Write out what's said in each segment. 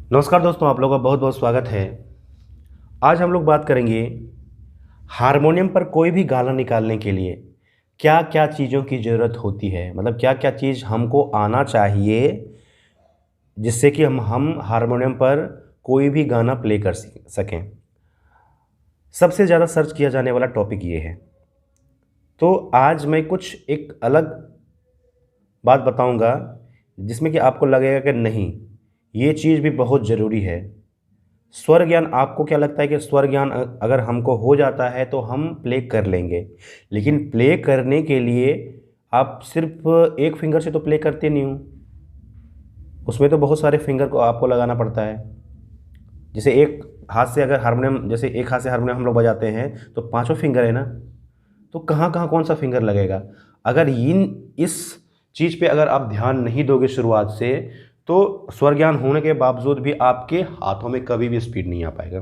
नमस्कार दोस्तों, आप लोगों का बहुत बहुत स्वागत है। आज हम लोग बात करेंगे हारमोनियम पर कोई भी गाना निकालने के लिए क्या क्या चीज़ों की ज़रूरत होती है, मतलब क्या क्या चीज़ हमको आना चाहिए जिससे कि हम हारमोनियम पर कोई भी गाना प्ले कर सकें। सबसे ज़्यादा सर्च किया जाने वाला टॉपिक ये है। तो आज मैं कुछ एक अलग बात बताऊंगा जिसमें कि आपको लगेगा कि नहीं, ये चीज़ भी बहुत ज़रूरी है। स्वर ज्ञान, आपको क्या लगता है कि स्वर ज्ञान अगर हमको हो जाता है तो हम प्ले कर लेंगे, लेकिन प्ले करने के लिए आप सिर्फ एक फिंगर से तो प्ले करते नहीं हो, उसमें तो बहुत सारे फिंगर को आपको लगाना पड़ता है। जैसे एक हाथ से अगर हारमोनियम, जैसे एक हाथ से हारमोनियम हम लोग बजाते हैं तो पांचों फिंगर है ना, तो कहाँ कहाँ कौन सा फिंगर लगेगा। अगर इस चीज़ पे अगर आप ध्यान नहीं दोगे शुरुआत से, तो स्वर ज्ञान होने के बावजूद भी आपके हाथों में कभी भी स्पीड नहीं आ पाएगा।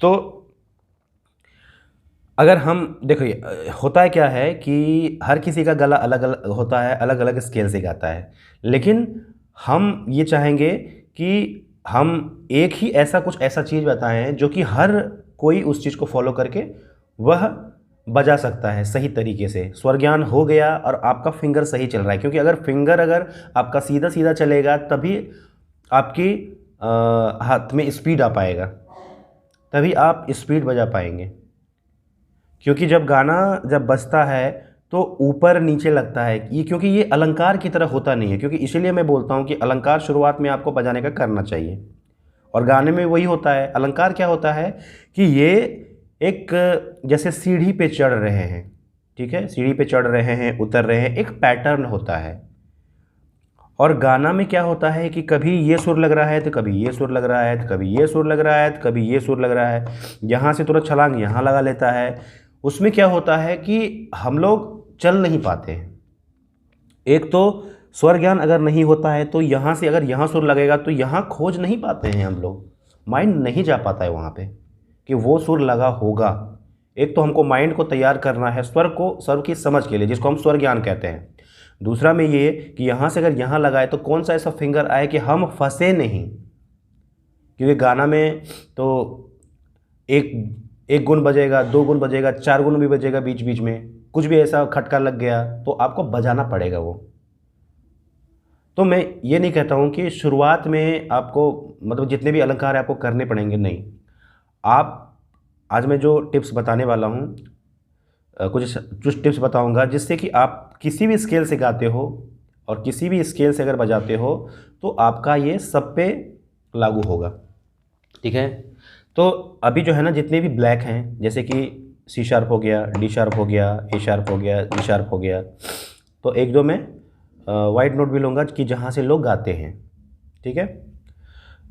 तो अगर हम देखिए, होता है क्या है कि हर किसी का गला अलग अलग होता है, अलग अलग स्केल से गाता है, लेकिन हम ये चाहेंगे कि हम एक ही ऐसा चीज़ बताएं जो कि हर कोई उस चीज़ को फॉलो करके वह बजा सकता है सही तरीके से। स्वर ज्ञान हो गया और आपका फिंगर सही चल रहा है, क्योंकि अगर आपका सीधा सीधा चलेगा तभी आपकी हाथ में स्पीड आ पाएगा, तभी आप स्पीड बजा पाएंगे। क्योंकि जब बजता है तो ऊपर नीचे लगता है ये, क्योंकि ये अलंकार की तरह होता नहीं है। क्योंकि इसीलिए मैं बोलता हूँ कि अलंकार शुरुआत में आपको बजाने का करना चाहिए, और गाने में वही होता है। अलंकार क्या होता है कि ये एक, जैसे सीढ़ी पे चढ़ रहे हैं, ठीक है, सीढ़ी पे चढ़ रहे हैं, उतर रहे हैं, एक पैटर्न होता है। और गाना में क्या होता है कि कभी ये सुर लग रहा है तो कभी ये सुर लग रहा है, तो कभी ये सुर लग रहा है, तो कभी ये सुर लग रहा है, यहाँ से तुरंत छलांग यहाँ लगा लेता है। उसमें क्या होता है कि हम लोग चल नहीं पाते हैं। एक तो स्वर ज्ञान अगर नहीं होता है तो यहाँ से अगर यहाँ सुर लगेगा तो यहाँ खोज नहीं पाते हैं हम लोग, माइंड नहीं जा पाता है वहाँ पे कि वो सुर लगा होगा। एक तो हमको माइंड को तैयार करना है स्वर की समझ के लिए, जिसको हम स्वर ज्ञान कहते हैं। दूसरा में ये कि यहाँ से अगर यहाँ लगाए तो कौन सा ऐसा फिंगर आए कि हम फंसे नहीं। क्योंकि गाना में तो एक एक गुण बजेगा, दो गुण बजेगा, चार गुण भी बजेगा, बीच बीच में कुछ भी ऐसा खटका लग गया तो आपको बजाना पड़ेगा वो। तो मैं ये नहीं कहता हूँ कि शुरुआत में आपको, मतलब जितने भी अलंकार है आपको करने पड़ेंगे, नहीं। आप, आज मैं जो टिप्स बताने वाला हूँ, कुछ कुछ टिप्स बताऊंगा जिससे कि आप किसी भी स्केल से गाते हो और किसी भी स्केल से अगर बजाते हो तो आपका ये सब पे लागू होगा, ठीक है। तो अभी जो है ना, जितने भी ब्लैक हैं, जैसे कि सी शार्प हो गया, डी शार्प हो गया, ए शार्प हो गया, जी शार्प हो गया, तो एक दो मैं वाइट नोट भी लूँगा कि जहाँ से लोग गाते हैं, ठीक है।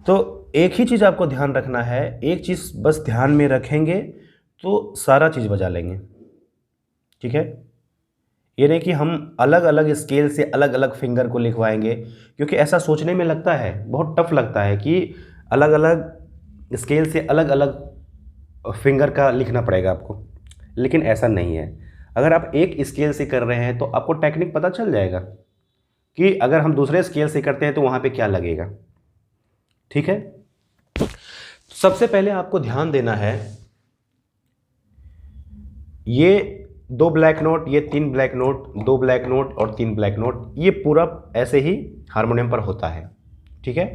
तो एक ही चीज़ आपको ध्यान रखना है, एक चीज़ बस ध्यान में रखेंगे तो सारा चीज़ बजा लेंगे, ठीक है। ये नहीं कि हम अलग अलग स्केल से अलग अलग फिंगर को लिखवाएंगे, क्योंकि ऐसा सोचने में लगता है, बहुत टफ लगता है कि अलग अलग स्केल से अलग अलग फिंगर का लिखना पड़ेगा आपको, लेकिन ऐसा नहीं है। अगर आप एक स्केल से कर रहे हैं तो आपको टेक्निक पता चल जाएगा कि अगर हम दूसरे स्केल से करते हैं तो वहाँ पे क्या लगेगा, ठीक है। सबसे पहले आपको ध्यान देना है, ये दो ब्लैक नोट, ये तीन ब्लैक नोट, दो ब्लैक नोट और तीन ब्लैक नोट, ये पूरा ऐसे ही हारमोनियम पर होता है, ठीक है।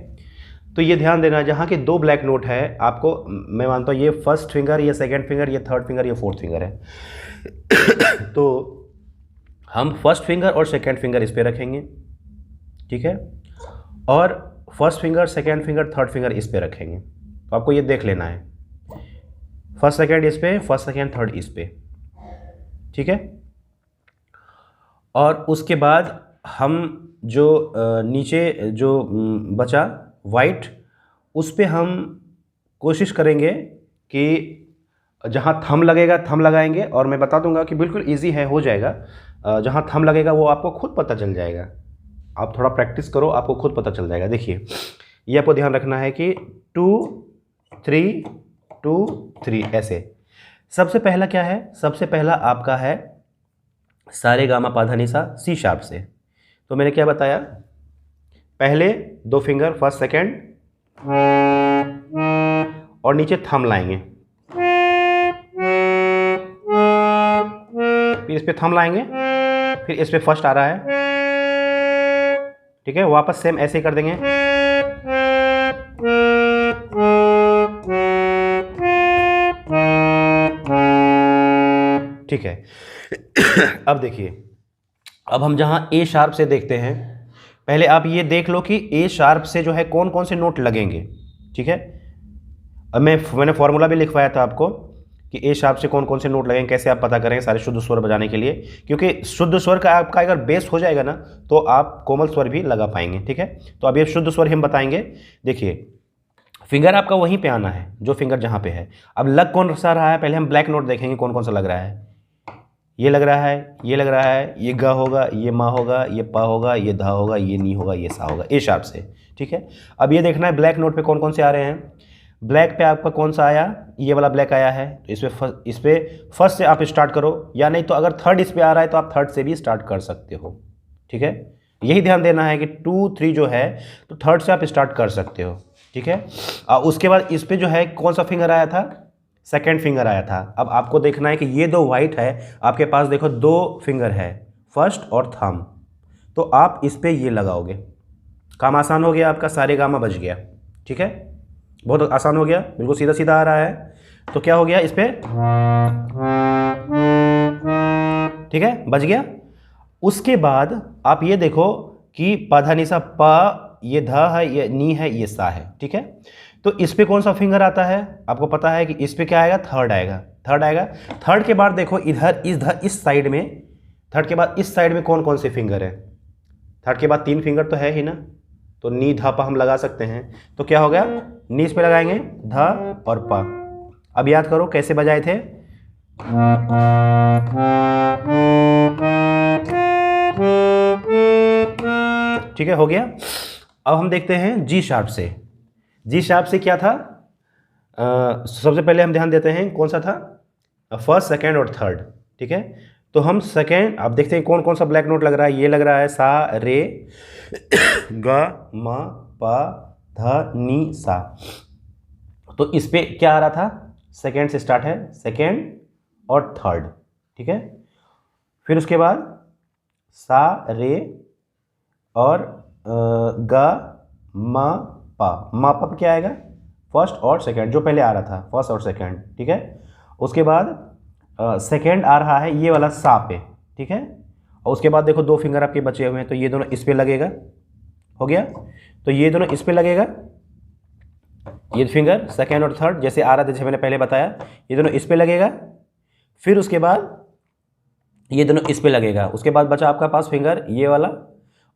तो ये ध्यान देना, जहाँ के दो ब्लैक नोट है आपको, मैं मानता हूँ ये फर्स्ट फिंगर, ये सेकंड फिंगर, ये थर्ड फिंगर, ये फोर्थ फिंगर है। तो हम फर्स्ट फिंगर और सेकंड फिंगर इस पे रखेंगे, ठीक है, और first finger, second finger, third finger इस पे रखेंगे। तो आपको ये देख लेना है, फर्स्ट सेकंड इस पे, फर्स्ट सेकंड थर्ड इस पे, ठीक है। और उसके बाद हम जो नीचे जो बचा वाइट, उस पे हम कोशिश करेंगे कि जहाँ थंब लगेगा थंब लगाएंगे, और मैं बता दूंगा कि बिल्कुल इजी है, हो जाएगा। जहाँ थंब लगेगा वो आपको खुद पता चल जाएगा, आप थोड़ा प्रैक्टिस करो, आपको खुद पता चल जाएगा। देखिए, ये आपको ध्यान रखना है कि 2 3 2 3 ऐसे। सबसे पहला क्या है, सबसे पहला आपका है सारे गामा पाधा निसा सी शार्प से। तो मैंने क्या बताया, पहले 2 फिंगर, फर्स्ट सेकेंड, और नीचे थंब लाएंगे, फिर इस पे थंब लाएंगे, फिर इस पे फर्स्ट आ रहा है, ठीक है। वापस सेम ऐसे ही कर देंगे, ठीक है। अब देखिए, अब हम जहाँ ए शार्प से देखते हैं, पहले आप ये देख लो कि ए शार्प से जो है कौन कौन से नोट लगेंगे, ठीक है। अब मैंने फॉर्मूला भी लिखवाया था आपको कि ए शार्प से कौन कौन से नोट लगेंगे, कैसे आप पता करेंगे सारे शुद्ध स्वर बजाने के लिए, क्योंकि शुद्ध स्वर का आपका अगर बेस हो जाएगा ना तो आप कोमल स्वर भी लगा पाएंगे, ठीक है। तो अब ये शुद्ध स्वर हम बताएंगे। देखिए, फिंगर आपका वहीं पे आना है जो फिंगर जहाँ पे है। अब लग कौन सा रहा है, पहले हम ब्लैक नोट देखेंगे कौन कौन सा लग रहा है। ये लग रहा है, ये लग रहा है, ये गा होगा, ये मा होगा, ये पा होगा, ये धा होगा, ये नी होगा, ये सा होगा, ए शार्प से, ठीक है। अब ये देखना है ब्लैक नोट पे कौन कौन से आ रहे हैं। ब्लैक पे आपका कौन सा आया, ये वाला ब्लैक आया है, तो इस पे फर्स्ट से आप स्टार्ट करो, या नहीं तो अगर थर्ड इस पे आ रहा है तो आप थर्ड से भी स्टार्ट कर सकते हो, ठीक है। यही ध्यान देना है कि 2 3 जो है तो थर्ड से आप स्टार्ट कर सकते हो, ठीक है। उसके बाद इस पे जो है कौन सा फिंगर आया था, सेकेंड फिंगर आया था। अब आपको देखना है कि ये 2 वाइट है आपके पास, देखो 2 फिंगर है, फर्स्ट और थंब, तो आप इस पे ये लगाओगे, काम आसान हो गया आपका, सारे गामा बज गया, ठीक है। बहुत आसान हो गया, बिल्कुल सीधा सीधा आ रहा है। तो क्या हो गया इस पे, ठीक है, बज गया। उसके बाद आप ये देखो कि पा धा नी सा, पा ये धा है, ये नी है, ये सा है, ठीक है। तो इस पे कौन सा फिंगर आता है, आपको पता है कि इस पे क्या आएगा, थर्ड आएगा, थर्ड आएगा। थर्ड के बाद देखो इधर इस साइड में, थर्ड के बाद इस साइड में कौन कौन से फिंगर है। थर्ड के बाद 3 फिंगर तो है ही ना, तो नी धा पा हम लगा सकते हैं। तो क्या हो गया, नी इस पे लगाएंगे, धा और पा। अब याद करो कैसे बजाए थे, ठीक है, हो गया। अब हम देखते हैं जी शार्प से। जी शार्प से क्या था, सबसे पहले हम ध्यान देते हैं कौन सा था, फर्स्ट सेकेंड और थर्ड, ठीक है। तो हम सेकेंड, आप देखते हैं कौन कौन सा ब्लैक नोट लग रहा है, ये लग रहा है सा रे गा मा पा धा नी सा। तो इस पे क्या आ रहा था, सेकेंड से स्टार्ट है, सेकेंड और थर्ड, ठीक है। फिर उसके बाद सा रे और गा मा पा क्या आएगा, फर्स्ट और सेकंड, जो पहले आ रहा था फर्स्ट और सेकंड, ठीक है। उसके बाद सेकंड आ रहा है ये वाला सा पे, ठीक है। और उसके बाद देखो 2 फिंगर आपके बचे हुए हैं, तो ये दोनों इस पे लगेगा, हो गया। तो ये दोनों इस पे लगेगा, ये फिंगर सेकंड और थर्ड जैसे आ रहा था, जैसे मैंने पहले बताया, ये दोनों इस पे लगेगा। फिर उसके बाद ये दोनों इस पे लगेगा। उसके बाद बचा आपका पास फिंगर ये वाला,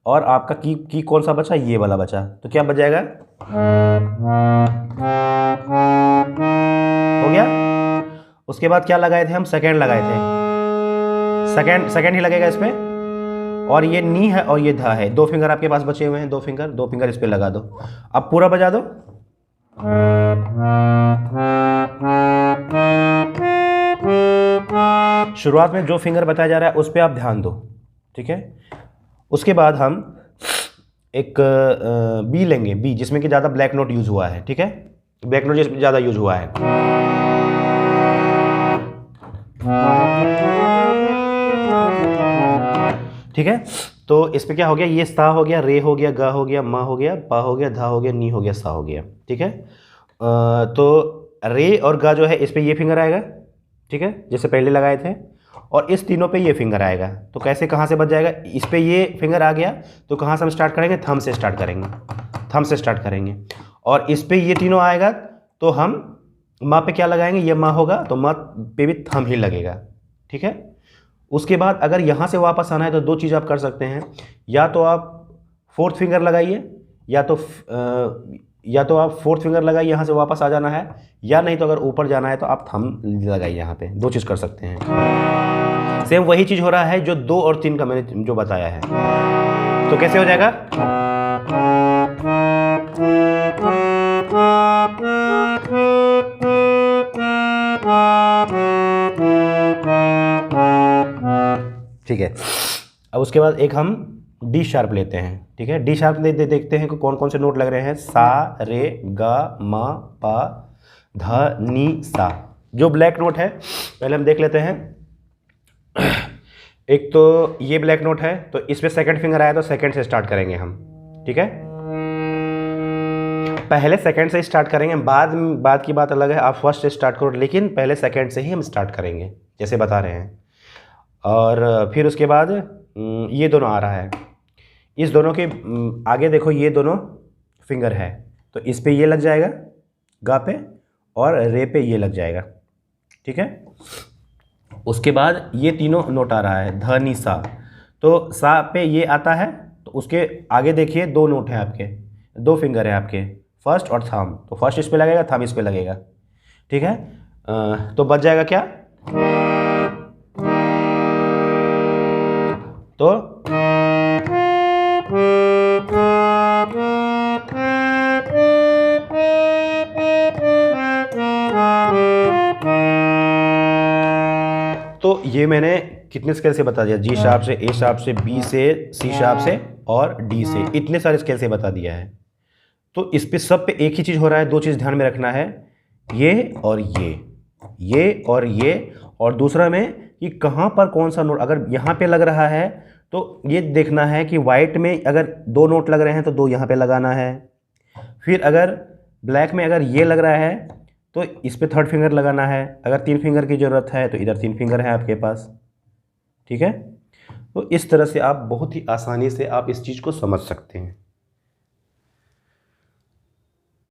और आपका की कौन सा बचा, ये वाला बचा। तो क्या बच जाएगा, हो गया। उसके बाद क्या लगाए थे हम, सेकेंड लगाए थे, सेकेंड ही लगेगा इस पे। और ये नी है और ये धा है, 2 फिंगर आपके पास बचे हुए हैं, 2 फिंगर इस पे लगा दो। अब पूरा बजा दो, शुरुआत में जो फिंगर बताया जा रहा है उस पे आप ध्यान दो, ठीक है। उसके बाद हम एक बी लेंगे, बी जिसमें कि ज़्यादा ब्लैक नोट यूज हुआ है, ठीक है। ब्लैक नोट जिसमें ज़्यादा यूज हुआ है, ठीक है। तो इस पे क्या हो गया, ये सा हो गया, रे हो गया, गा हो गया, मा हो गया, पा हो गया, धा हो गया, नी हो गया, सा हो गया, ठीक है। तो रे और गा जो है इस पे ये फिंगर आएगा, ठीक है, जैसे पहले लगाए थे। और इस तीनों पे ये फिंगर आएगा। तो कैसे, कहाँ से बच जाएगा, इस पे ये फिंगर आ गया तो कहाँ से हम स्टार्ट करेंगे, थंब से स्टार्ट करेंगे, थंब से स्टार्ट करेंगे। और इस पे ये तीनों आएगा तो हम मा पे क्या लगाएंगे, ये मा होगा तो मा पे भी थंब ही लगेगा, ठीक है। उसके बाद अगर यहाँ से वापस आना है तो 2 चीज़ आप कर सकते हैं, या तो आप 4th फिंगर लगाइए, या तो आप 4th फिंगर लगाइए, यहाँ से वापस आ जाना है, या नहीं तो अगर ऊपर जाना है तो आप थंब लगाइए, यहाँ पे 2 चीज़ कर सकते हैं। सेम वही चीज़ हो रहा है जो 2 और 3 का मैंने जो बताया है। तो कैसे हो जाएगा, ठीक है। अब उसके बाद एक हम डी शार्प लेते हैं, ठीक है। डी शार्प देखते हैं कि कौन कौन से नोट लग रहे हैं। सा, रे, गा, मा, पा, धा, नी, सा। जो ब्लैक नोट है पहले हम देख लेते हैं। एक तो ये ब्लैक नोट है, तो इस पे सेकंड फिंगर आया तो सेकंड से स्टार्ट करेंगे हम, ठीक है। पहले सेकंड से स्टार्ट करेंगे, बाद की बात अलग है, आप फर्स्ट से स्टार्ट करो, लेकिन पहले सेकंड से ही हम स्टार्ट करेंगे जैसे बता रहे हैं। और फिर उसके बाद ये दोनों आ रहा है, इस दोनों के आगे देखो ये दोनों फिंगर है, तो इस पे ये लग जाएगा गा पे, और रे पे ये लग जाएगा, ठीक है। उसके बाद ये तीनों नोट आ रहा है, ध, नी, सा। तो सा पे ये आता है, तो उसके आगे देखिए दो नोट हैं आपके, दो फिंगर है आपके, फर्स्ट और थंब। तो फर्स्ट इस पे लगेगा, थंब इस पे लगेगा, ठीक है। तो बच जाएगा क्या, तो ये मैंने कितने स्केल से बता दिया, जी शार्प से, ए शार्प से, बी से, सी शार्प से और डी से, इतने सारे स्केल से बता दिया है। तो इस पे सब पे एक ही चीज़ हो रहा है, दो चीज़ ध्यान में रखना है, ये और ये और ये, और दूसरा में कि कहाँ पर कौन सा नोट, अगर यहाँ पे लग रहा है तो ये देखना है कि वाइट में अगर दो नोट लग रहे हैं तो दो यहाँ पे लगाना है। फिर अगर ब्लैक में अगर ये लग रहा है तो इस पे थर्ड फिंगर लगाना है। अगर तीन फिंगर की ज़रूरत है तो इधर तीन फिंगर है आपके पास, ठीक है। तो इस तरह से आप बहुत ही आसानी से आप इस चीज़ को समझ सकते हैं।